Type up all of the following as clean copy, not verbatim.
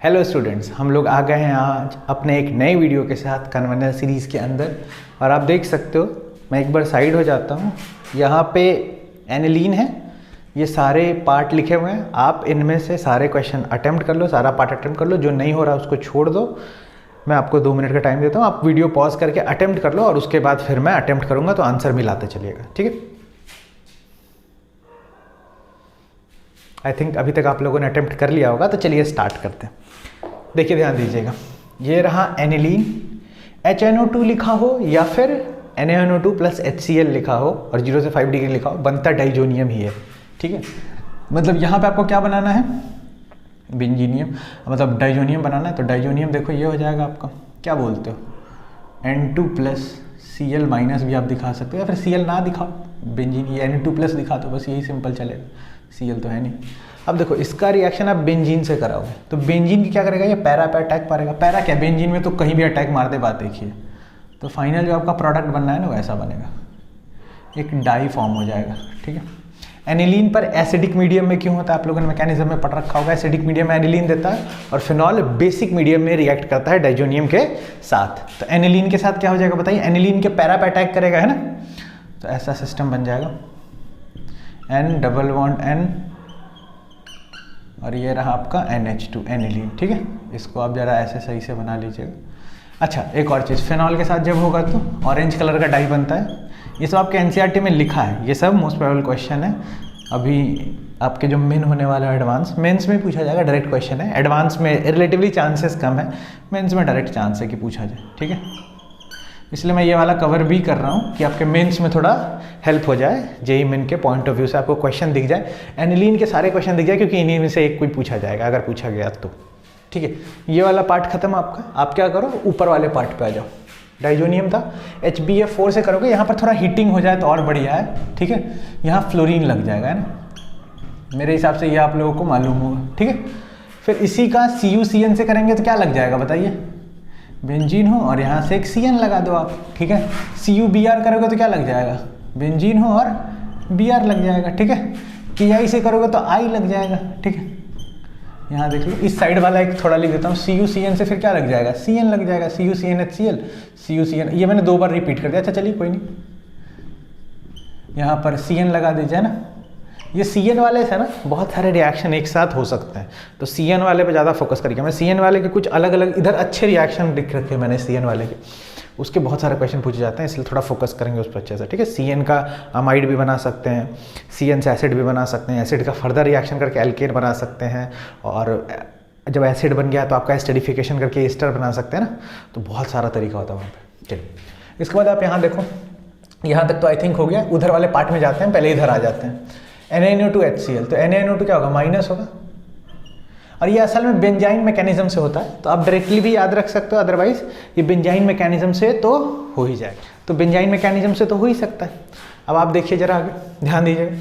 Hello students, हम लोग आ गए हैं आज अपने एक नए वीडियो के साथ कन्वेंशनल सीरीज़ के अंदर। और आप देख सकते हो, मैं एक बार साइड हो जाता हूँ। यहाँ पे एनिलीन है, ये सारे पार्ट लिखे हुए हैं। आप इनमें से सारे क्वेश्चन अटेम्प्ट कर लो, सारा पार्ट अटेम्प्ट कर लो। जो नहीं हो रहा उसको छोड़ दो। मैं आपको 2 मिनट का टाइम देता हूँ, आप वीडियो पॉज करके अटेम्प्ट कर लो और उसके बाद फिर मैं अटेम्प्ट करूँगा, तो आंसर मिलाते चलिएगा, ठीक है। आई थिंक अभी तक आप लोगों ने अटेम्प्ट कर लिया होगा, तो चलिए स्टार्ट करते हैं। देखिए, ध्यान दीजिएगा, ये रहा एनिलीन। HNO2 लिखा हो या फिर NaNO2 + HCl लिखा हो और 0 से 5 डिग्री लिखा हो, बनता डाइजोनियम ही है, ठीक है। मतलब यहाँ पे आपको क्या बनाना है, बेंजीनियम, मतलब डाइजोनियम बनाना है। तो डाइजोनियम देखो ये हो जाएगा आपका, क्या बोलते हो, N2 + Cl- भी आप दिखा सकते हो, या फिर Cl ना दिखाओ, बेंजीन N2+ दिखा दो, बस यही सिंपल चलेगा। Cl तो है नहीं। अब देखो, इसका रिएक्शन आप बेंजीन से कराओगे तो बेंजीन की क्या करेगा, ये पैरा पे अटैक मारेगा। पैरा क्या, बेंजीन में तो कहीं भी अटैक मार दे, बात देखिए। तो फाइनल जो आपका प्रोडक्ट बनना है ना, वैसा बनेगा, एक डाई फॉर्म हो जाएगा, ठीक है। एनिलीन पर एसिडिक मीडियम में क्यों होता है, आप लोगों ने मैकेनिज्म में पढ़ रखा होगा। एसिडिक मीडियम में एनिलीन देता है और फिनॉल बेसिक मीडियम में रिएक्ट करता है डाइजोनियम के साथ। तो एनिलीन के साथ क्या हो जाएगा बताइए, एनिलीन के पैरा पे अटैक करेगा, है ना। तो ऐसा सिस्टम बन जाएगा, N डबल बॉन्ड N और ये रहा आपका NH2 एनिलीन, ठीक है। इसको आप जरा ऐसे सही से बना लीजिएगा। अच्छा, एक और चीज़, फिनॉल के साथ जब होगा तो ऑरेंज कलर का डाई बनता है। ये सब आपके NCERT में लिखा है, ये सब मोस्ट प्रोबेबल क्वेश्चन है। अभी आपके जो मेन होने वाला है एडवांस, मेंस में पूछा जाएगा, डायरेक्ट क्वेश्चन है। एडवांस में रिलेटिवली चांसेस कम है, मेंस में डायरेक्ट चांस है कि पूछा जाए, ठीक है। इसलिए मैं ये वाला कवर भी कर रहा हूँ कि आपके मेंस में थोड़ा हेल्प हो जाए, जेईई मेन के पॉइंट ऑफ व्यू से आपको क्वेश्चन दिख जाए, एनिलीन के सारे क्वेश्चन दिख जाए, क्योंकि इन्हीं में से एक कोई पूछा जाएगा अगर पूछा गया तो, ठीक है। ये वाला पार्ट खत्म आपका। आप क्या करो, ऊपर वाले पार्ट पे आ जाओ। डाइजोनियम था, HbF4 से करोगे, यहाँ पर थोड़ा हीटिंग हो जाए तो और बढ़िया है, ठीक है। यहाँ फ्लोरीन लग जाएगा, है ना, मेरे हिसाब से ये आप लोगों को मालूम होगा, ठीक है। फिर इसी का CuCN से करेंगे तो क्या लग जाएगा बताइए, बेंजीन हो और यहाँ से एक CN लगा दो आप, ठीक है। CuBr करोगे तो क्या लग जाएगा, बेंजीन हो और Br लग जाएगा, ठीक है। Ki से करोगे तो I लग जाएगा, ठीक है। यहाँ देख लो, इस साइड वाला एक थोड़ा लिख देता हूँ, CuCN से फिर क्या लग जाएगा, CN लग जाएगा, CuCnHCl, CuCN, ये मैंने 2 बार रिपीट कर दिया। अच्छा चलिए कोई नहीं, यहाँ पर CN लगा दीजिए ना। ये CN वाले से ना बहुत सारे रिएक्शन एक साथ हो सकते हैं, तो CN वाले पे ज़्यादा फोकस करिए। मैं CN वाले के कुछ अलग अलग इधर अच्छे रिएक्शन लिख रखे मैंने CN वाले के, उसके बहुत सारे क्वेश्चन पूछे जाते हैं, इसलिए थोड़ा फोकस करेंगे उस पर अच्छे से, ठीक है। CN का अमाइड भी बना सकते हैं, CN से एसिड भी बना सकते हैं, एसिड का फर्दर रिएक्शन करके एल्केन बना सकते हैं, और जब एसिड बन गया तो आपका एस्टरिफिकेशन करके एस्टर बना सकते हैं ना। तो बहुत सारा तरीका होता है वहाँ पर। चलिए, इसके बाद आप यहाँ देखो, यहाँ तक तो आई थिंक हो गया। उधर वाले पार्ट में जाते हैं, पहले इधर आ जाते हैं। NaNO2 HCl, तो NaNO2 क्या होगा, माइनस होगा, और ये असल में बेंजाइन मैकेनिज्म से होता है। तो आप डायरेक्टली भी याद रख सकते हो, अदरवाइज ये बेंजाइन मैकेनिज्म से तो हो ही जाएगा। तो बेंजाइन मैकेनिज्म से तो हो ही सकता है। अब आप देखिए जरा आगे, ध्यान दीजिएगा।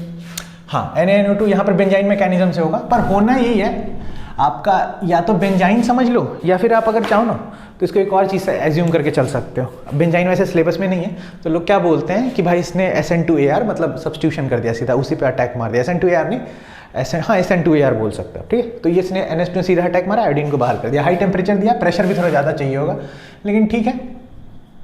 हाँ, NaNO2 यहाँ पर बेंजाइन मैकेनिज्म से होगा, पर होना यही है आपका, या तो बेंजाइन समझ लो, या फिर आप अगर चाहो ना तो इसको एक और चीज़ से एज्यूम करके चल सकते हो। बेंजाइन वैसे सिलेबस में नहीं है, तो लोग क्या बोलते हैं कि भाई इसने SN2AR मतलब सब्स्टिट्यूशन कर दिया, सीधा उसी पे अटैक मार दिया। SN2AR नहीं, SN2AR बोल सकते हो, ठीक है। तो ये इसने NH2 सीधा अटैक मारा, आयोडीन को बाहर कर दिया, हाई टेम्परेचर दिया, प्रेशर भी थोड़ा ज़्यादा चाहिए होगा, लेकिन ठीक है।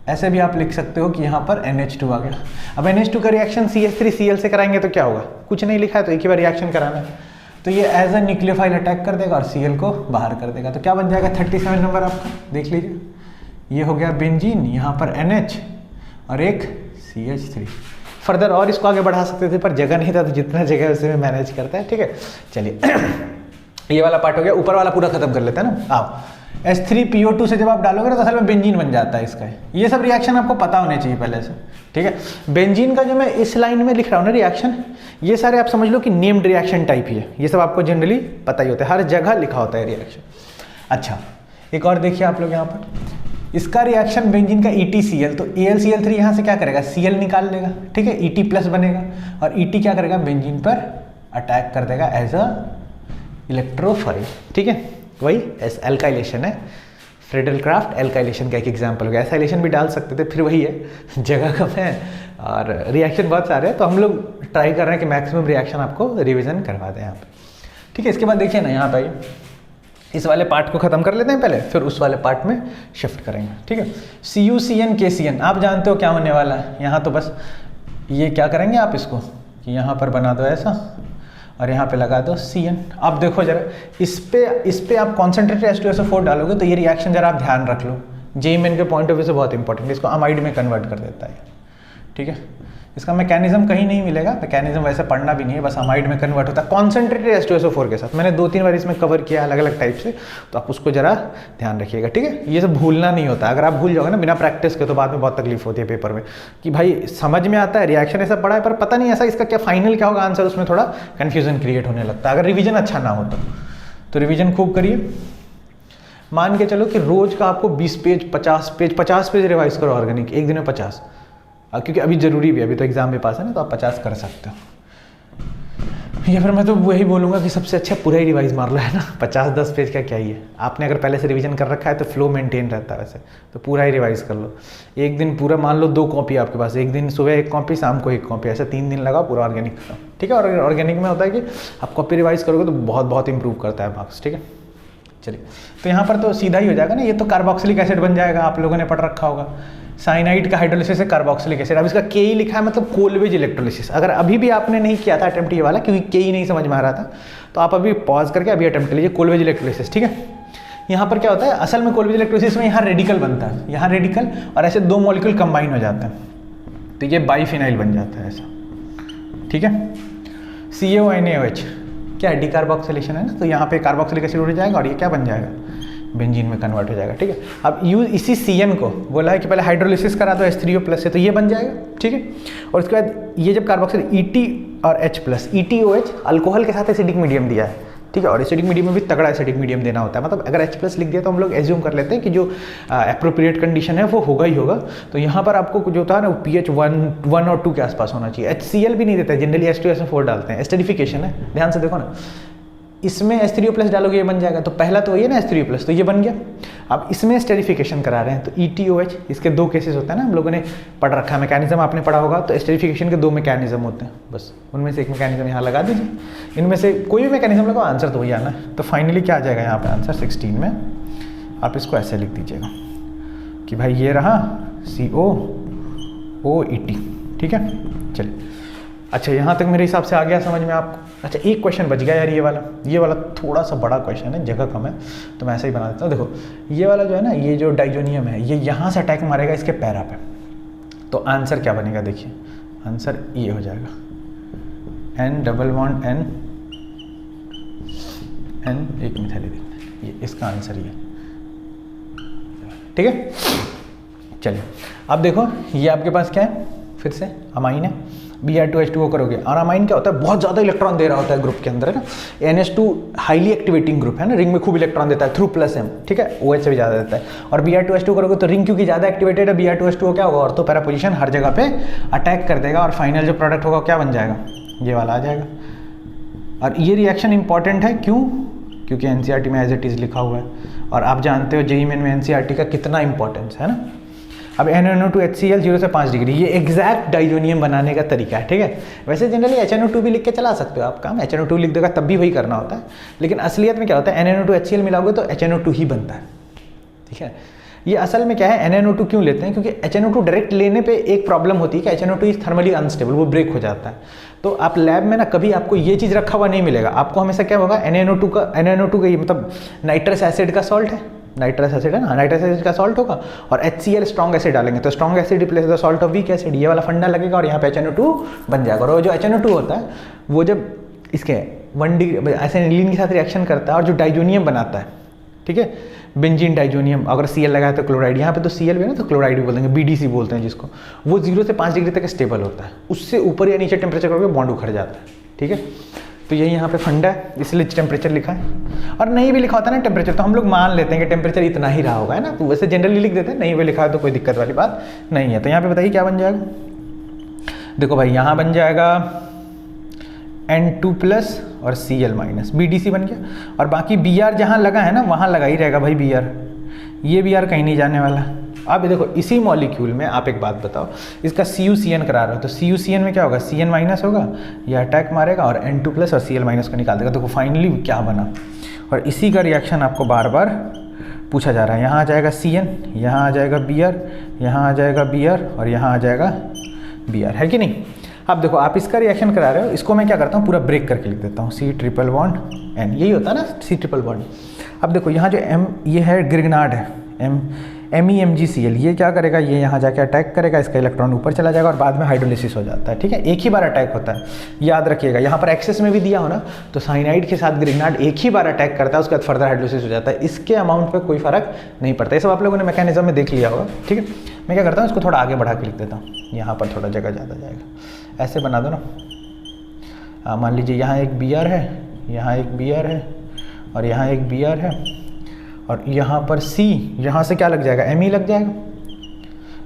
ऐसे भी आप लिख सकते हो कि यहाँ पर NH2 आ गया। अब NH2 का रिएक्शन CH3Cl से कराएंगे तो क्या होगा, कुछ नहीं लिखा है तो एक ही बार रिएक्शन कराना है। तो ये एज अ न्यूक्लियोफाइल अटैक कर देगा और Cl को बाहर कर देगा। तो क्या बन जाएगा, 37 नंबर आपका, देख लीजिए। ये हो गया बेंजीन, यहाँ पर NH और एक CH3। फर्दर और इसको आगे बढ़ा सकते थे, पर जगह नहीं था, तो जितना जगह है उसे में मैनेज करता है, ठीक है। चलिए ये वाला पार्ट हो गया, ऊपर वाला पूरा खत्म कर लेते हैं ना। आओ, H3PO2 से जब आप डालोगे तो असल में बेंजीन बन जाता है इसका। ये सब रिएक्शन आपको पता होने चाहिए पहले से, ठीक है। बेंजीन का जो मैं इस लाइन में लिख रहा हूँ ना रिएक्शन, ये सारे आप समझ लो कि नेम्ड रिएक्शन टाइप ही है। ये सब आपको जनरली पता ही होता है, हर जगह लिखा होता है रिएक्शन। अच्छा, एक और देखिए आप लोग यहाँ पर, इसका रिएक्शन बेंजीन का EtCl, तो AlCl3 यहाँ से क्या करेगा, Cl निकाल लेगा, ठीक है, Et+ बनेगा, और Et क्या करेगा, बेंजीन पर अटैक कर देगा एज अ इलेक्ट्रोफाइल, ठीक है। वही एल्काइलेशन है, फ्रेडल-क्राफ्ट एल्काइलेशन का एक एग्जाम्पल हो गया। एसाइलेशन भी डाल सकते थे, फिर वही है, जगह कम है और रिएक्शन बहुत सारे हैं, तो हम लोग ट्राई कर रहे हैं कि मैक्सिमम रिएक्शन आपको रिविजन करवा दें यहाँ पे, ठीक है। इसके बाद देखिए ना, यहाँ पे इस वाले पार्ट को ख़त्म कर लेते हैं पहले, फिर उस वाले पार्ट में शिफ्ट करेंगे, ठीक है। CuCN KCN आप जानते हो क्या होने वाला है। यहाँ तो बस ये क्या करेंगे आप इसको कि यहाँ पर बना दो ऐसा और यहाँ पे लगा दो CN। अब देखो जरा इस पे आप कॉन्सेंट्रेटेड H2SO4 डालोगे तो ये रिएक्शन जरा आप ध्यान रख लो, JEE के पॉइंट ऑफ व्यू से बहुत इंपॉर्टेंट है, इसको अमाइड में कन्वर्ट कर देता है, ठीक है। इसका मैकेनिज्म कहीं नहीं मिलेगा, मैकेनिज्म वैसे पढ़ना भी नहीं है, बस अमाइड में कन्वर्ट होता है कॉन्सेंट्रेटेड H2SO4 के साथ। मैंने 2-3 बार इसमें कवर किया अलग अलग टाइप से, तो आप उसको जरा ध्यान रखिएगा, ठीक है। ये सब भूलना नहीं होता, अगर आप भूल जाओगे ना बिना प्रैक्टिस के तो बाद में बहुत तकलीफ होती है पेपर में कि भाई समझ में आता है रिएक्शन ऐसा पढ़ा है पर पता नहीं ऐसा इसका क्या फाइनल क्या होगा आंसर, उसमें थोड़ा कन्फ्यूजन क्रिएट होने लगता है अगर रिविजन अच्छा ना हो तो रिविजन खूब करिए। मान के चलो कि रोज का आपको 20 पेज 50 पेज रिवाइज करो ऑर्गेनिक, एक दिन में 50, क्योंकि अभी जरूरी भी है, अभी तो एग्जाम में पास है ना, तो आप 50 कर सकते हो। या फिर मैं तो वही बोलूँगा कि सबसे अच्छा पूरा ही रिवाइज मार लो, है ना। 50-10 पेज का क्या ही है, आपने अगर पहले से रिवीजन कर रखा है तो फ्लो मेंटेन रहता है वैसे, तो पूरा ही रिवाइज कर लो। एक दिन पूरा मान लो 2 कॉपी आपके पास, एक दिन सुबह 1 कॉपी शाम को 1 कॉपी, ऐसे 3 दिन लगाओ पूरा ऑर्गेनिक का, ठीक है। और ऑर्गेनिक में होता है कि आप कॉपी रिवाइज करोगे तो बहुत बहुत इंप्रूव करता है मार्क्स, ठीक है। चलिए तो यहाँ पर तो सीधा ही हो जाएगा ना, ये तो कार्बोक्सिलिक एसिड बन जाएगा, आप लोगों ने पढ़ रखा होगा। साइनाइड का हाइड्रोलिसिस है कार्बोक्सिलिक एसिड, अब इसका के लिखा है मतलब कोलवेज इलेक्ट्रोलिसिस। अगर अभी भी आपने नहीं किया था अटेम्प्ट ये वाला, क्योंकि के नहीं समझ में आ रहा था, तो आप अभी पॉज करके अभी अटेम्प्ट कर लीजिए कोलवेज इलेक्ट्रोलिसिस, ठीक है। यहाँ पर क्या होता है असल में कोलवेज इलेक्ट्रोलिसिस में, यहाँ रेडिकल बनता है, यहाँ रेडिकल और ऐसे 2 मॉलिक्यूल कंबाइन हो जाते हैं, तो ये बाईफिनाइल बन जाता है ऐसा, ठीक है। CaONaOH क्या है, डिकार्बोक्सिलेशन है ना, तो यहाँ पे कार्बोक्सिलिक एसिड उड़ जाएगा और ये क्या बन जाएगा, बेंजीन में कन्वर्ट हो जाएगा, ठीक है। अब यूज इसी CN को बोला है कि पहले हाइड्रोलिसिस करा दो H3O+ से, तो ये बन जाएगा, ठीक है। और उसके बाद ये जब कार्बोक्सिल ET और H+, ETOH अल्कोहल के साथ एसिडिक मीडियम दिया है, ठीक है। और एसिडिक मीडियम में भी तगड़ा एसिडिक मीडियम देना होता है, मतलब अगर H+ लिख दिया तो हम लोग एज्यूम कर लेते हैं कि जो एप्रोप्रिएट कंडीशन है वो होगा ही होगा। तो यहाँ पर आपको जो था ना pH 1 और 2 के आसपास होना चाहिए। HCl भी नहीं देता है, जनरली H2SO4 डालते हैं, एस्टरिफिकेशन है, ध्यान से देखो ना। इसमें H3O+ डालोगे ये बन जाएगा, तो पहला तो वही है ना H3O+, तो ये बन गया। अब इसमें एस्टरिफिकेशन करा रहे हैं, तो ETOH, इसके 2 केसेस होते हैं ना, हम लोगों ने पढ़ रखा है, मैकेनिज्म आपने पढ़ा होगा। तो एस्टरिफिकेशन के 2 मैकेनिज्म होते हैं, बस उनमें से एक मैकेनिज्म यहाँ लगा दीजिए, इनमें से कोई भी मैकेनिज्म लगाओ, आंसर तो वही आना है। तो फाइनली क्या आ जाएगा यहाँ पे आंसर 16 में, आप इसको ऐसे लिख दीजिएगा कि भाई ये रहा COOET, ठीक है। चलिए अच्छा, यहाँ तक मेरे हिसाब से आ गया समझ में आपको। अच्छा एक क्वेश्चन बच गया यार, ये वाला थोड़ा सा बड़ा क्वेश्चन है, जगह कम है तो मैं ऐसे ही बना देता हूँ। देखो ये वाला जो है ना, ये जो डाइजोनियम है, ये यहाँ से अटैक मारेगा इसके पैरा पे, तो आंसर क्या बनेगा देखिए, आंसर ये हो जाएगा N डबल बॉन्ड N एक मिथाइल, ये इसका आंसर ये, ठीक है। चलिए अब देखो ये आपके पास क्या है, फिर से अमाइन है, Br2H2O करोगे, और अमाइन क्या होता है, बहुत ज़्यादा इलेक्ट्रॉन दे रहा होता है ग्रुप के अंदर, है ना। NH2 हाईली एक्टिवेटिंग ग्रुप है ना, रिंग में खूब इलेक्ट्रॉन देता है थ्रू +M, ठीक है, OH से भी ज़्यादा देता है। और Br2H2 करोगे तो रिंग क्योंकि ज़्यादा एक्टिवेटेड है, Br2H2O क्या होगा, ऑर्थो पैरा पोजीशन हर जगह पे अटैक कर देगा, और फाइनल जो प्रोडक्ट होगा क्या बन जाएगा, ये वाला आ जाएगा। और ये रिएक्शन इंपॉर्टेंट है क्यों, क्योंकि NCERT में एज इट इज़ लिखा हुआ है, और आप जानते हो JEE में NCERT का कितना इंपॉर्टेंस है ना। अब NaNO2 HCl 0 से 5 डिग्री, ये एग्जैक्ट डाइजोनियम बनाने का तरीका है, ठीक है। वैसे जनरली HNO2 भी लिख के चला सकते हो आप काम, HNO2 लिख देगा तब भी वही करना होता है, लेकिन असलियत में क्या होता है, NaNO2 HCl मिलाओगे तो HNO2 ही बनता है, ठीक है। ये असल में क्या है, NaNO2 क्यों लेते हैं, क्योंकि HNO2 डायरेक्ट लेने पे एक प्रॉब्लम होती है कि HNO2 इज थर्मली अनस्टेबल, वो ब्रेक हो जाता है। तो आप लैब में ना कभी आपको ये चीज़ रखा हुआ नहीं मिलेगा, आपको हमेशा क्या होगा, NaNO2 का ये मतलब नाइट्रस एसिड का सॉल्ट है, नाइट्रस एसिड है ना, नाइट्रस एसिड का सॉल्ट होगा, और HCl स्ट्रॉन्ग एसिड डालेंगे तो strong acid replace the salt of weak acid, ये वाला फंडा लगेगा और यहाँ पे HNO2 बन जाएगा। और वो जो HNO2 होता है वो जब इसके 1 डिग्री एसिनिलीन के साथ रिएक्शन करता है और जो डाइजोनियम बनाता है, ठीक है, बेंजीन डाइजोनियम, अगर Cl लगाया तो क्लोराइड, यहाँ पे तो Cl भी है ना तो क्लोराइड भी बोल देंगे, BDC बोलते हैं जिसको, वो 0 से 5 डिग्री तक स्टेबल होता है, उससे ऊपर या नीचे टेम्परेचर करके बॉन्ड उखड़ जाता है, ठीक है। तो यही यहाँ पे फंडा है, इसलिए टेम्परेचर लिखा है। और नहीं भी लिखा होता है ना टेम्परेचर, तो हम लोग मान लेते हैं कि टेम्परेचर इतना ही रहा होगा, है ना, तो वैसे जनरली लिख देते हैं, नहीं भी लिखा है तो कोई दिक्कत वाली बात नहीं है। तो यहाँ पे बताइए क्या बन जाएगा, देखो भाई यहाँ बन जाएगा N2+ और Cl-, BDC बन गया, और बाकी Br जहाँ लगा है ना वहाँ लगा ही रहेगा भाई Br, ये Br कहीं नहीं जाने वाला, अब देखो इसी मॉलिक्यूल में आप एक बात बताओ, इसका CuCN करा रहे हो तो CuCN में क्या होगा, Cn माइनस होगा, यह अटैक मारेगा और N2 प्लस और Cl माइनस को निकाल देगा। देखो फाइनली क्या बना, और इसी का रिएक्शन आपको बार बार पूछा जा रहा है। यहाँ आ जाएगा Cn, यहाँ आ जाएगा Br, यहाँ आ जाएगा Br और यहाँ आ जाएगा Br, है कि नहीं। अब देखो आप इसका रिएक्शन करा रहे हो, इसको मैं क्या करता हूँ पूरा ब्रेक करके लिख देता हूँ, C ट्रिपल बॉन्ड N, यही होता है ना C ट्रिपल बॉन्ड। अब देखो यहाँ जो M ये है ग्रिग्नार्ड है, MEmgCl, ये क्या करेगा, ये यहाँ जाके अटैक करेगा, इसका इलेक्ट्रॉन ऊपर चला जाएगा और बाद में हाइड्रोलिसिस हो जाता है। ठीक है, एक ही बार अटैक होता है, याद रखिएगा। यहाँ पर एक्सेस में भी दिया हो ना तो साइनाइड के साथ ग्रिग्नार्ड एक ही बार अटैक करता है, उसके बाद फर्दर हाइड्रोलिसिस हो जाता है। इसके अमाउंट पर कोई फर्क नहीं पड़ता। ये सब आप लोगों ने मैकेनिज्म में देख लिया होगा। ठीक है, मैं क्या करता हूँ इसको थोड़ा आगे बढ़ा के लिख देता हूँ, यहाँ पर थोड़ा जगह ज़्यादा जाएगा, ऐसे बना दो ना। मान लीजिए यहाँ एक Br है, यहाँ एक Br है और यहाँ एक Br है और यहाँ पर C, यहाँ से क्या लग जाएगा, Me लग जाएगा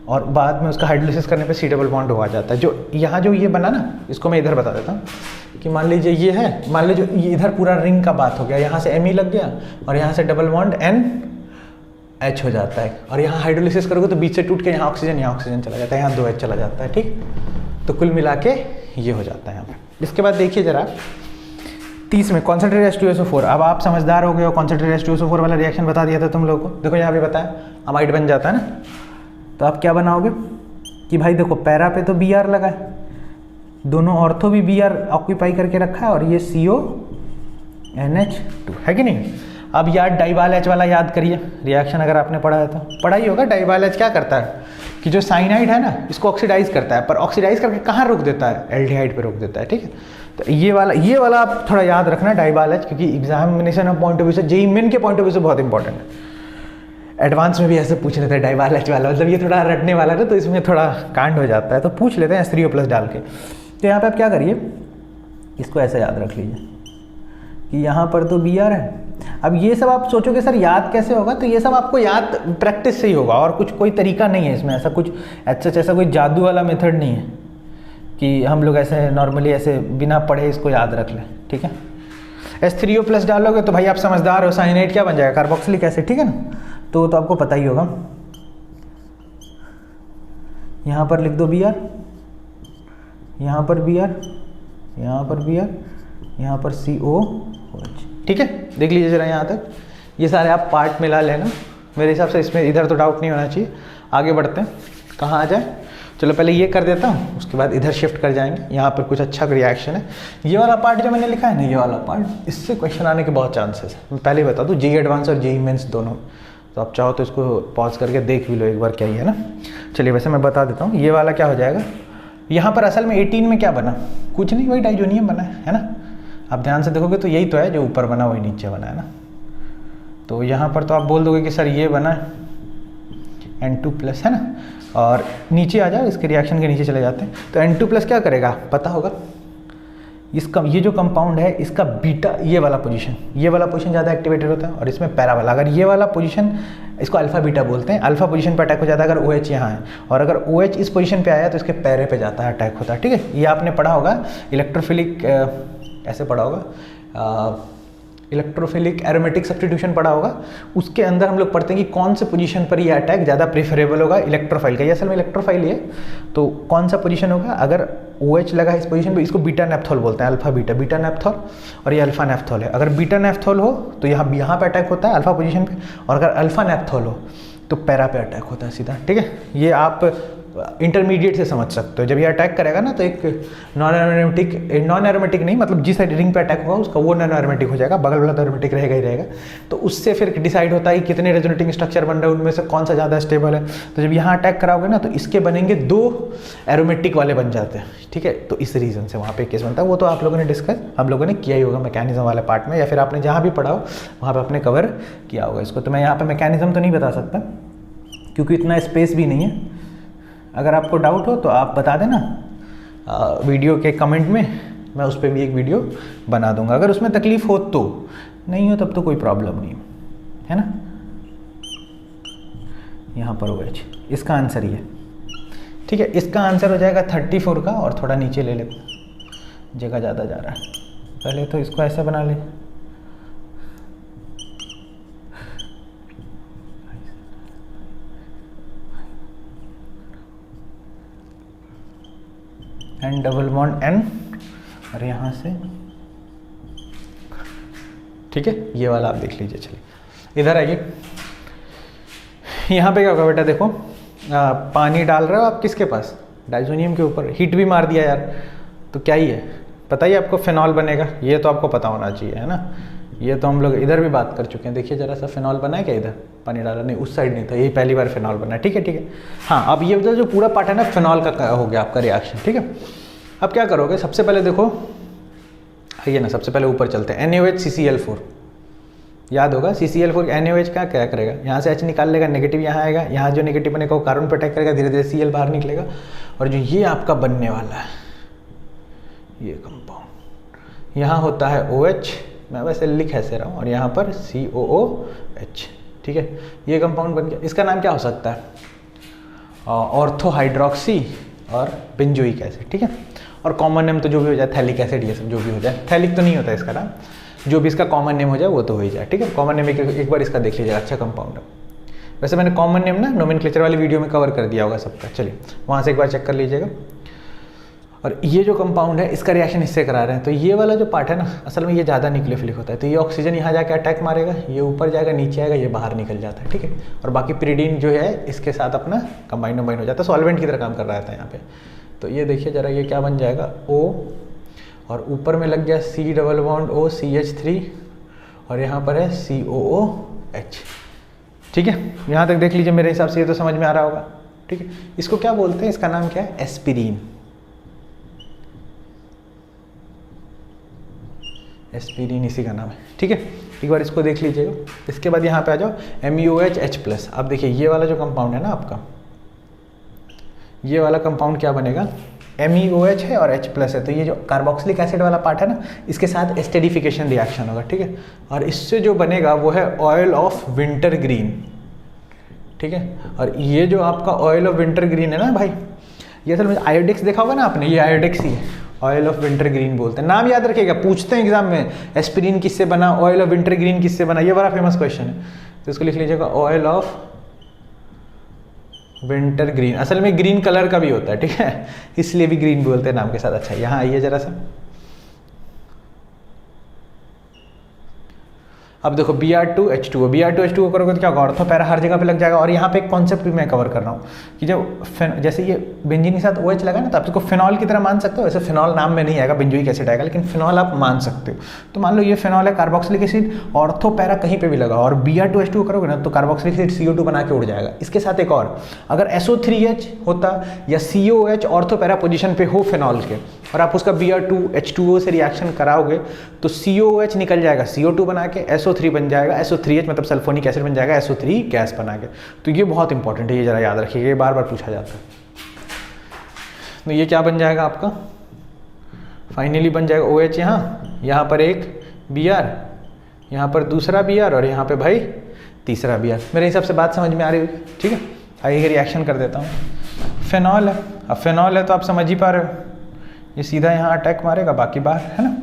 और बाद में उसका हाइड्रोलिसिस करने पे C डबल बॉन्ड हो आ जाता है। जो यहाँ जो ये बना ना, इसको मैं इधर बता देता हूँ कि मान लीजिए ये है, मान लीजिए ये इधर पूरा रिंग का बात हो गया, यहाँ से Me लग गया और यहाँ से डबल बॉन्ड NH हो जाता है और यहाँ हाइड्रोलिसिस करोगे तो बीच से टूट के यहाँ ऑक्सीजन चला जाता है, यहाँ 2H चला जाता है। ठीक, तो कुल मिला के ये हो जाता है यहाँ पर। इसके बाद देखिए जरा 30 में कॉन्सेंट्रेटेड H2SO4। अब आप समझदार हो गए हो, कॉन्सेंट्रेटेड H2SO4 वाला रिएक्शन बता दिया था तुम लोगों को। देखो यहाँ भी बताया अमाइड बन जाता है ना, तो आप क्या बनाओगे कि भाई देखो पैरा पे तो Br लगा है, दोनों ऑर्थो भी Br ऑक्यूपाई करके रखा है और ये CONH2 है कि नहीं। अब यार डाइबाल H वाला याद करिए, रिएक्शन अगर आपने पढ़ा है तो पढ़ा ही होगा। डाइबाल H क्या करता है कि जो साइनाइड है ना इसको ऑक्सीडाइज करता है, पर ऑक्सीडाइज करके कहाँ रोक देता है, एल्डिहाइड पे रोक देता है। ठीक है, तो ये वाला आप थोड़ा याद रखना डाइबाल H, क्योंकि examination of point of view से, जेईई मेन के पॉइंट ऑफ व्यू से बहुत इंपॉर्टेंट है। एडवांस में भी ऐसे पूछ लेते हैं डाइबाल H वाला, मतलब ये थोड़ा रटने वाला है तो इसमें थोड़ा कांड हो जाता है, तो पूछ लेते हैं S3O+ डाल के। तो यहाँ पे आप क्या करिए, इसको ऐसे याद रख लीजिए कि यहाँ पर तो Br है। अब ये सब आप सोचोगे सर याद कैसे होगा, तो ये सब आपको याद प्रैक्टिस से ही होगा और कुछ कोई तरीका नहीं है इसमें, ऐसा कुछ ऐसा कोई जादू वाला मेथड नहीं है कि हम लोग ऐसे नॉर्मली ऐसे बिना पढ़े इसको याद रख लें। ठीक है, H3O+ डालोगे तो भाई आप समझदार हो, साइनाइड क्या बन जाएगा, कार्बोक्सिलिक एसिड। ठीक है ना, तो आपको पता ही होगा। यहाँ पर लिख दो Br, यहाँ पर Br, यहाँ पर Br, यहाँ पर COOH। ठीक है, देख लीजिए जरा यहाँ तक, ये सारे आप पार्ट मिला लेना। मेरे हिसाब से इसमें इधर तो डाउट नहीं होना चाहिए। आगे बढ़ते हैं, कहाँ आ जाए, चलो पहले ये कर देता हूँ, उसके बाद इधर शिफ्ट कर जाएंगे। यहाँ पर कुछ अच्छा रिएक्शन है, ये वाला पार्ट जो मैंने लिखा है ना, ये वाला पार्ट, इससे क्वेश्चन आने के बहुत चांसेस है। मैं पहले ही बता दूँ, जेईई एडवांस और जेईई मेंस दोनों, तो आप चाहो तो इसको पॉज करके देख भी लो एक बार क्या ही है ना। चलिए वैसे मैं बता देता हूँ, ये वाला क्या हो जाएगा। यहाँ पर असल में 18 में क्या बना, कुछ नहीं, वही डाइजोनियम बना है ना। आप ध्यान से देखोगे तो यही तो है, जो ऊपर बना वही नीचे बना है ना। तो यहाँ पर तो आप बोल दोगे कि सर ये बना है N2+ है ना, और नीचे आ जाओ, इसके रिएक्शन के नीचे चले जाते हैं। तो N2+ क्या करेगा पता होगा, इसका ये जो कंपाउंड है इसका बीटा, ये वाला पोजीशन ज़्यादा एक्टिवेटेड होता है और इसमें पैरा वाला। अगर ये वाला पोजीशन, इसको अल्फा बीटा बोलते हैं, अल्फा पोजीशन पे अटैक हो जाता है अगर OH यहाँ है, और अगर OH इस पोजीशन पे आया तो इसके पैरे पे जाता है, अटैक होता है। ठीक है, ये आपने पढ़ा होगा इलेक्ट्रोफिलिक, ऐसे पढ़ा होगा, इलेक्ट्रोफिलिक एरोमेटिक सब्स्टिट्यूशन पढ़ा होगा। उसके अंदर हम लोग पढ़ते हैं कि कौन से पोजीशन पर ये अटैक ज़्यादा प्रेफरेबल होगा इलेक्ट्रोफाइल का। ये असल में इलेक्ट्रोफाइल ही है, तो कौन सा पोजीशन होगा, अगर OH लगा है इस पोजीशन पे, इसको बीटा नेप्थोल बोलते हैं, अल्फा बीटा नेप्थोल, और ये अल्फा नेप्थोल है। अगर बीटा नेप्थोल हो तो यहाँ पे अटैक होता है अल्फा पोजीशन पे, और अगर अल्फा नेप्थोल हो तो पैरा पे अटैक होता है सीधा। ठीक है, ये आप इंटरमीडिएट से समझ सकते हो। जब ये अटैक करेगा ना तो एक नॉन एरोमेटिक नहीं, मतलब जिस रिंग पे अटैक होगा उसका वो नॉन एरोमेटिक हो जाएगा, बगल वाला तो एरोमेटिक रहेगा ही रहेगा। तो उससे फिर डिसाइड होता है कि कितने रेजोनेटिंग स्ट्रक्चर बन रहे हैं, उनमें से कौन सा ज़्यादा स्टेबल है। तो जब यहाँ अटैक कराओगे ना तो इसके बनेंगे 2 एरोमेटिक वाले बन जाते हैं। ठीक है, तो इस रीज़न से वहाँ पे केस बनता है। वो तो आप लोगों ने डिस्कस, हम लोगों ने किया ही होगा मैकेनिज्म वाले पार्ट में, या फिर आपने जहाँ भी पढ़ा हो वहाँ पर आपने कवर किया होगा इसको। तो मैं यहाँ पर मैकेनिज्म तो नहीं बता सकता क्योंकि इतना स्पेस भी नहीं है। अगर आपको डाउट हो तो आप बता देना वीडियो के कमेंट में, मैं उस पर भी एक वीडियो बना दूंगा। अगर उसमें तकलीफ़ हो तो, नहीं हो तब तो कोई प्रॉब्लम नहीं है ना। यहाँ पर OH, इसका आंसर ये, ठीक है। इसका आंसर हो जाएगा 34 का, और थोड़ा नीचे ले लेते, जगह ज़्यादा जा रहा है। पहले तो इसको ऐसे बना ले, N डबल बॉन्ड N और यहाँ से, ठीक है, ये वाला आप देख लीजिए। चलिए इधर आइए, यहाँ पे क्या होगा बेटा, देखो पानी डाल रहे हो आप किसके पास, डाइजोनियम के ऊपर, हीट भी मार दिया यार, तो क्या ही है, पता ही आपको फिनॉल बनेगा, ये तो आपको पता होना चाहिए, है ना। ये तो हम लोग इधर भी बात कर चुके हैं, देखिए जरा सा फिनॉल बना है क्या, इधर पानी डाला नहीं, उस साइड नहीं था, यही पहली बार फिनॉल बना है, ठीक है ठीक है। हाँ, अब ये जो पूरा पार्ट है ना फिनॉल का हो गया आपका रिएक्शन, ठीक है। अब क्या करोगे, सबसे पहले देखो, आइए ना, सबसे पहले ऊपर चलते हैं, NaOH याद होगा, CCl4 NaOH का क्या करेगा, यहाँ से H निकाल लेगा, नेगेटिव यहाँ आएगा, यहाँ जो नेगेटिव बनेगा वो कार्बन पर अटैक करेगा, धीरे धीरे Cl बाहर निकलेगा, और जो ये आपका बनने वाला है ये कंपाउंड, यहाँ होता है OH, मैं वैसे लिख ऐसे रहा हूँ, और यहाँ पर COOH, ठीक है, ये कंपाउंड बन गया। इसका नाम क्या हो सकता है, ऑर्थो हाइड्रोक्सी और बेंजोइक एसिड, ठीक है। और कॉमन नेम तो जो भी हो जाए, थैलिक एसिड, ये सब जो भी हो जाए, थैलिक तो नहीं होता इसका नाम, जो भी इसका कॉमन नेम हो जाए वो तो हो ही जाए, ठीक है। कॉमन नेम एक बार इसका देख लीजिएगा, अच्छा कंपाउंड है। वैसे मैंने कॉमन नेम ना नोमेनक्लेचर वाली वीडियो में कवर कर दिया होगा सबका, चलिए वहाँ से एक बार चेक कर लीजिएगा। और ये जो कंपाउंड है इसका रिएक्शन इससे करा रहे हैं, तो ये वाला जो पार्ट है ना, असल में ये ज़्यादा न्यूक्लियोफिलिक होता है, तो ये ऑक्सीजन यहाँ जाके अटैक मारेगा, ये ऊपर जाएगा, नीचे आएगा, ये बाहर निकल जाता है, ठीक है। और बाकी पिरिडीन जो है इसके साथ अपना कंबाइन हो जाता है, सॉल्वेंट की तरह काम कर रहा था यहाँ पे। तो ये देखिए जरा, ये क्या बन जाएगा, O, और ऊपर में लग गया C double bond O CH3, और यहाँ पर है COOH, ठीक है। यहाँ तक देख लीजिए, मेरे हिसाब से ये तो समझ में आ रहा होगा, ठीक है। इसको क्या बोलते हैं, इसका नाम क्या है, एस्पिरिन, एस्पिरिन इसी का नाम है, ठीक है। एक बार इसको देख लीजिएगा। इसके बाद यहाँ पे आ जाओ, MeOH+। अब देखिए ये वाला जो कंपाउंड है ना आपका, ये वाला कंपाउंड क्या बनेगा, MEOH है और H+ है, तो ये जो कार्बोक्सिलिक एसिड वाला पार्ट है ना, इसके साथ एस्टेरिफिकेशन रिएक्शन होगा, ठीक है। और इससे जो बनेगा वो है ऑयल ऑफ विंटर ग्रीन, ठीक है। और ये जो आपका ऑयल ऑफ विंटर ग्रीन है ना भाई, ये असल में आयोडेक्स देखा होगा ना आपने, ये आयोडेक्स ही है, ऑयल ऑफ विंटर ग्रीन बोलते हैं, नाम याद रखिएगा, पूछते हैं एग्जाम में, एस्पिरिन किससे बना, ऑयल ऑफ विंटर ग्रीन किससे बना, ये बड़ा फेमस क्वेश्चन है, तो इसको लिख लीजिएगा, ऑयल ऑफ विंटर ग्रीन। असल में ग्रीन कलर का भी होता है, ठीक है, इसलिए भी ग्रीन बोलते हैं नाम के साथ। अच्छा, यहाँ आइए जरा सा, अब देखो Br2H2O, Br2H2O करोगे तो क्या होगा, ऑर्थो पैरा हर जगह पे लग जाएगा। और यहाँ पे एक कॉन्सेप्ट भी मैं कवर कर रहा हूँ कि जब जैसे ये बेंजीन के साथ OH लगा ना, तो आप इसको फिनॉल की तरह मान सकते हो। वैसे फिनॉल नाम में नहीं आएगा, बेंजोइक एसिड आएगा, लेकिन फिनॉल आप मान सकते हो। तो मान लो ये फिनॉल है, कार्बोक्सिलिक एसिड, ऑर्थो पैरा कहीं पे भी लगा, और Br2H2O करोगे ना तो कार्बोक्सिलिक एसिड CO2 बना के उड़ जाएगा। इसके साथ एक और, अगर SO3H होता या COH ऑर्थो पैरा पोजिशन पे हो फिनॉल के, और आप उसका Br2H2O से रिएक्शन कराओगे तो COOH निकल जाएगा, CO2 बना के, SO3 बन जाएगा, SO3H मतलब सल्फोनिक एसिड बन जाएगा, SO3 गैस बना के। तो ये बहुत इंपॉर्टेंट है, ये जरा याद रखिएगा, ये बार बार पूछा जाता है। तो ये क्या बन जाएगा आपका, फाइनली बन जाएगा OH, यहाँ पर एक Br, यहाँ पर दूसरा Br, और यहाँ पे भाई तीसरा Br। मेरे हिसाब से बात समझ में आ रही होगी, ठीक है। आइए रिएक्शन कर देता हूँ। फिनॉल है, अब फिनॉल है तो आप समझ ही पा रहे हो, ये सीधा यहाँ अटैक मारेगा, बाकी बाहर, है ना।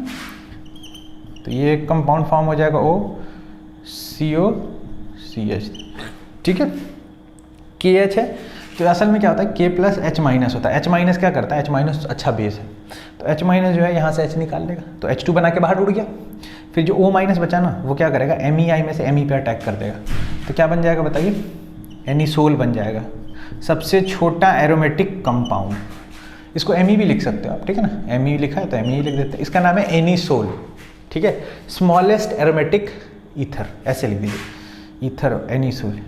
तो ये कंपाउंड फॉर्म हो जाएगा OCOCH, ठीक है। KH है, तो असल में क्या होता है, K+H- होता है। H- क्या करता है, H- अच्छा बेस है, तो H- जो है यहाँ से H निकाल लेगा, तो H2 बना के बाहर उड़ गया। फिर जो O- बचा ना, वो क्या करेगा, MEI में से Me पे अटैक कर देगा, तो क्या बन जाएगा बताइए, एनिसोल बन जाएगा, सबसे छोटा एरोमेटिक कंपाउंड। इसको Me भी लिख सकते हो आप, ठीक है ना, Me लिखा है तो Me लिख देते हैं। इसका नाम है एनिसोल, ठीक है, स्मॉलेस्ट एरोमेटिक ईथर, ऐसे लिख दीजिए, ईथर एनिसोल,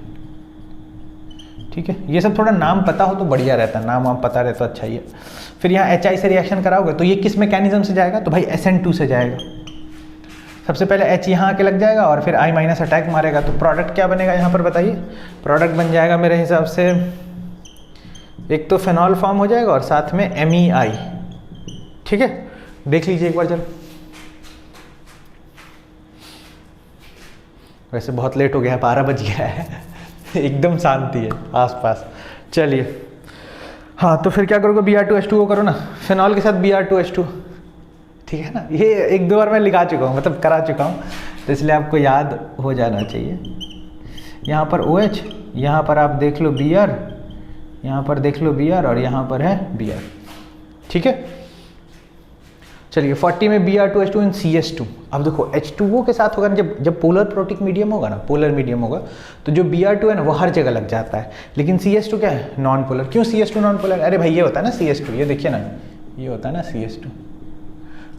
ठीक है। ये सब थोड़ा नाम पता हो तो बढ़िया रहता है, नाम वाम पता रहे तो अच्छा ही है। फिर यहाँ HI से रिएक्शन कराओगे तो ये किस मैकेनिज्म से जाएगा, तो भाई SN2 से जाएगा। सबसे पहले H यहाँ आके लग जाएगा और फिर I- अटैक मारेगा, तो प्रोडक्ट क्या बनेगा यहाँ पर बताइए, प्रोडक्ट बन जाएगा मेरे हिसाब से, एक तो फिनॉल फॉर्म हो जाएगा और साथ में MEI, ठीक है। देख लीजिए एक बार जरा, वैसे बहुत लेट हो गया है, 12 बज गया है एकदम शांति है आसपास। चलिए, हाँ, तो फिर क्या करोगे, Br2H2O करो ना, फिनॉल के साथ Br2H2, ठीक है ना। ये एक दो बार मैं लिखा चुका हूँ, मतलब करा चुका हूँ, तो इसलिए आपको याद हो जाना चाहिए। यहाँ पर OH, यहाँ पर आप देख लो Br, यहाँ पर देख लो Br, और यहाँ पर है Br, ठीक है। चलिए 40 में Br2H2 इन CH2। अब देखो H2O के साथ होगा ना, जब पोलर प्रोटिक मीडियम होगा ना, पोलर मीडियम होगा, तो जो Br2 है ना वो हर जगह लग जाता है, लेकिन CH2 क्या है, नॉन पोलर। क्यों CH2 नॉन पोलर? अरे भाई ये होता है ना CH2, ये देखिए ना, ये होता है ना CH2,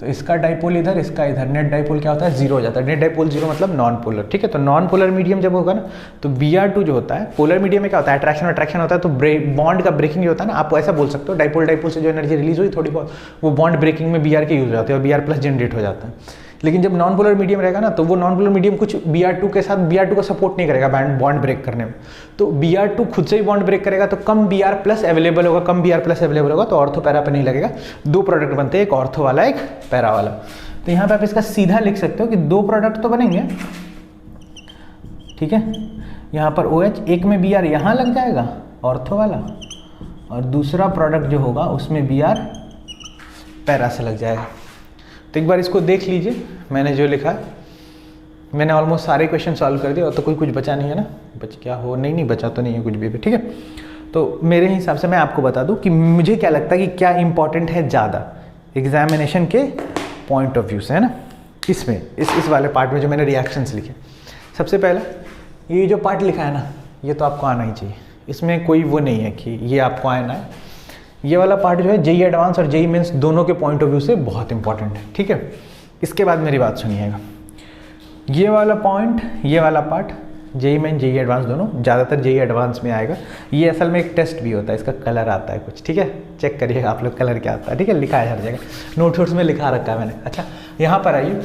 तो इसका डाइपोल इधर, इसका इधर, नेट डाइपोल क्या होता है, जीरो हो जाता है। नेट डाइपोल जीरो मतलब नॉन पोलर, ठीक है। तो नॉन पोलर मीडियम जब होगा ना, तो Br2 जो होता है, पोलर मीडियम में क्या होता है, अट्रैक्शन अट्रैक्शन होता है, तो बॉन्ड का ब्रेकिंग जो होता है ना, आप ऐसा बोल सकते हो, डाइपोल डाइपोल से जो एनर्जी रिलीज हुई थोड़ी बहुत, वो बॉन्ड ब्रेकिंग में Br के यूज हो जाते हैं और Br प्लस जनरेट हो जाता है। लेकिन जब नॉन पोलर मीडियम रहेगा ना, तो वो नॉन पोलर मीडियम कुछ Br2 के साथ, Br2 को सपोर्ट नहीं करेगा बॉन्ड ब्रेक करने में, तो Br2 खुद से ही बॉन्ड ब्रेक करेगा, तो कम Br प्लस अवेलेबल होगा, कम Br प्लस अवेलेबल होगा, तो ऑर्थो पैरा पे नहीं लगेगा। दो प्रोडक्ट बनते हैं, एक ऑर्थो वाला, एक पैरा वाला। तो यहाँ पे आप इसका सीधा लिख सकते हो कि दो प्रोडक्ट तो बनेंगे, ठीक है। यहाँ पर OH, एक में Br यहाँ लग जाएगा ऑर्थो वाला, और दूसरा प्रोडक्ट जो होगा उसमें Br पैरा से लग जाएगा। तो एक बार इसको देख लीजिए, मैंने जो लिखा है, मैंने ऑलमोस्ट सारे क्वेश्चन सॉल्व कर दिए, और तो कोई कुछ बचा नहीं है ना, बच क्या हो, नहीं बचा तो नहीं है कुछ भी, ठीक है। तो मेरे हिसाब से मैं आपको बता दूं कि मुझे क्या लगता है कि क्या इंपॉर्टेंट है ज़्यादा एग्जामिनेशन के पॉइंट ऑफ व्यू से, है ना। इसमें इस वाले पार्ट में जो मैंने रिएक्शंस लिखे, सबसे पहला ये जो पार्ट लिखा है ना, ये तो आपको आना ही चाहिए, इसमें कोई वो नहीं है कि ये आपको आना है। ये वाला पार्ट जो है जेई एडवांस और जेई मेंस दोनों के पॉइंट ऑफ व्यू से बहुत इंपॉर्टेंट है, ठीक है। इसके बाद मेरी बात सुनिएगा, ये वाला पॉइंट, ये वाला part JEE Main JEE Advanced दोनों, ज़्यादातर जेई एडवांस में आएगा। ये असल में एक टेस्ट भी होता है, इसका कलर आता है कुछ, ठीक है, चेक करिएगा आप लोग कलर क्या आता है, ठीक है, लिखा है हर जगह, नोट्स में लिखा रखा है मैंने। अच्छा यहाँ पर आइए,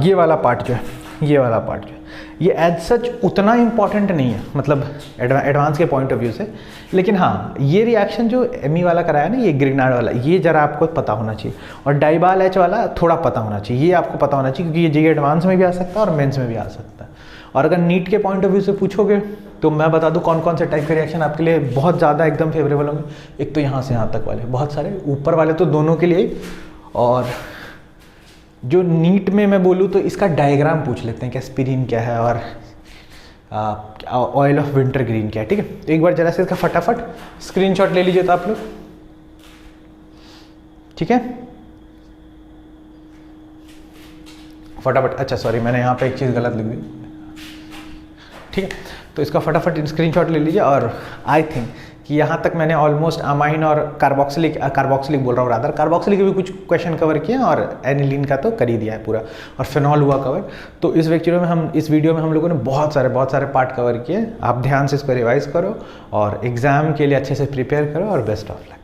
ये वाला पार्ट जो है, ये वाला पार्ट जो है, ये एज सच उतना इम्पॉर्टेंट नहीं है, मतलब एडवांस के पॉइंट ऑफ व्यू से, लेकिन हाँ ये रिएक्शन जो एमी वाला कराया ना, ये ग्रिग्नार्ड वाला, ये जरा आपको पता होना चाहिए, और डाइबाल एच वाला थोड़ा पता होना चाहिए, ये आपको पता होना चाहिए, क्योंकि ये जेई एडवांस में भी आ सकता है और मेंस में भी आ सकता है। और अगर नीट के पॉइंट ऑफ व्यू से पूछोगे तो मैं बता दूं कौन कौन से टाइप के रिएक्शन आपके लिए बहुत ज़्यादा एकदम फेवरेबल होंगे। एक तो यहाँ से यहाँ तक वाले बहुत सारे, ऊपर वाले तो दोनों के लिए, और जो नीट में मैं बोलूँ तो इसका डायग्राम पूछ लेते हैं कि एस्पिरिन क्या है और ऑयल ऑफ विंटर ग्रीन क्या है, ठीक है। तो एक बार जरा से इसका फटाफट स्क्रीनशॉट ले लीजिए तो आप लोग, ठीक है, फटाफट। अच्छा सॉरी, मैंने यहाँ पे एक चीज़ गलत लिख दी, ठीक है। तो इसका फटाफट स्क्रीनशॉट ले लीजिए, और आई थिंक कि यहाँ तक मैंने ऑलमोस्ट अमाइन और कार्बोक्सिलिक बोल रहा हूँ, रादर कार्बोक्सिलिक के भी कुछ क्वेश्चन कवर किया, और एनिलीन का तो कर ही दिया है पूरा, और फिनॉल हुआ कवर। तो इस वीडियो में हम लोगों ने बहुत सारे पार्ट कवर किए। आप ध्यान से इसको रिवाइज करो और एग्जाम के लिए अच्छे से प्रिपेयर करो, और बेस्ट ऑफ लक।